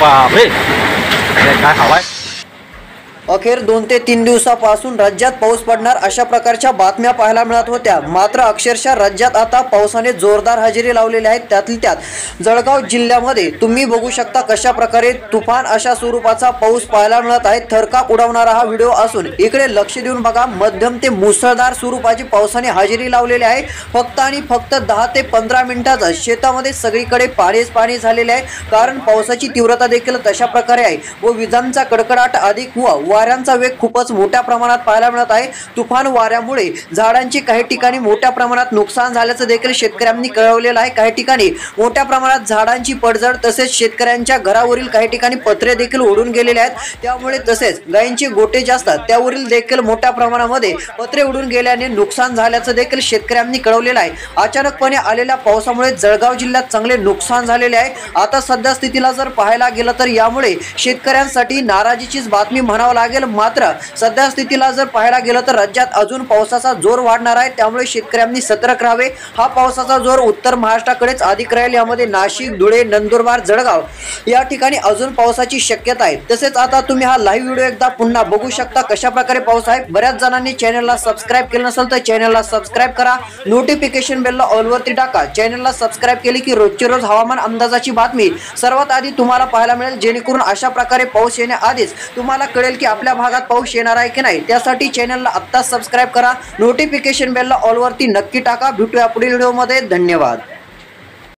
बापरे काय हवाय। अखेर 2 ते 3 दिवसापासून राज्यात पाऊस पडणार अशा प्रकारच्या बातम्या पाहायला मिळत होत्या। मात्र अक्षरशः राज्यात आता पावसाने जोरदार हजेरी लावलेली आहे। त्यातल्या त्यात जळगाव जिल्ह्यामध्ये तुम्ही बघू शकता कशा प्रकारे तुफान अशा स्वरूपाचा पाऊस पाहायला मिळत आहे। थरकाप उडवणारा हा व्हिडिओ असून इकडे लक्ष देऊन बघा, मध्यम ते मुसळधार स्वरूपाची पावसाने हजेरी लावलेली आहे। फक्त आणि फक्त 10 ते 15 मिनिटात शेतामध्ये सगळीकडे पाणी झालेले आहे, कारण पावसाची तीव्रता देखील तशा प्रकारे आहे व विजांचा कडकडाट अधिक वाऱ्यांचा वेग खूपच मोठ्या प्रमाणात पाहायला मिळत आहे। तुफान वाऱ्यामुळे झाडांचे काही ठिकाणी मोठ्या प्रमाणात नुकसान झाल्याचं देखील शेतकऱ्यांनी कळवलेलं आहे। काही ठिकाणी मोठ्या प्रमाणात झाडांची पडझड तसेच शेतकऱ्यांच्या घरावरील काही ठिकाणी पत्रे देखील उडून गेलेले आहेत। त्यामुळे तसेच गायींचे गोटे जे असतात त्यावरील देखील मोठ्या प्रमाणामध्ये पत्रे उडून गेल्याने नुकसान झाल्याचं देखील शेतकऱ्यांनी कळवलेलं आहे। अचानकपणे आलेल्या पावसामुळे जळगाव जिल्ह्यात चांगले नुकसान झालेले आहे। आता सध्या स्थितीला जर पाहायला गेलं तर यामुळे शेतकऱ्यांसाठी नाराजीचीच बातमी म्हणावं लागेल। मात्र सध्या स्थितीला जर पाहायला गेलं तर राज्यात अजून पावसाचा जोर वाढणार आहे, त्यामुळे शेतकऱ्यांनी सतर्क राहावे। हा पावसाचा जोर उत्तर महाराष्ट्राकडेच अधिक राहील। यामध्ये नाशिक, धुळे, नंदुरबार, जळगाव या ठिकाणी अजून पावसाची शक्यता आहे। तसेच आता तुम्ही हा लाईव्ह व्हिडिओ एकदा पुन्हा बघू शकता कशा प्रकारे पाऊस आहे। बऱ्याच जणांनी चॅनलला सबस्क्राइब केलं नसेल तर चॅनलला सबस्क्राइब करा, नोटिफिकेशन बेलला ऑल वरती टाका। चॅनलला सबस्क्राइब केली की रोजची रोज हवामान अंदाजाची बातमी सर्वात आधी तुम्हाला पाहायला मिळेल, जेणेकरून अशा प्रकारे पाऊस येण्याआधीच तुम्हाला कळेल की आपल्या भागात पाऊस येणार आहे की नाही। त्यासाठी चॅनलला आत्ताच सबस्क्राइब करा, नोटिफिकेशन बेलला ऑल वरती नक्की टाका। भेटूया पुढील व्हिडिओमध्ये। धन्यवाद।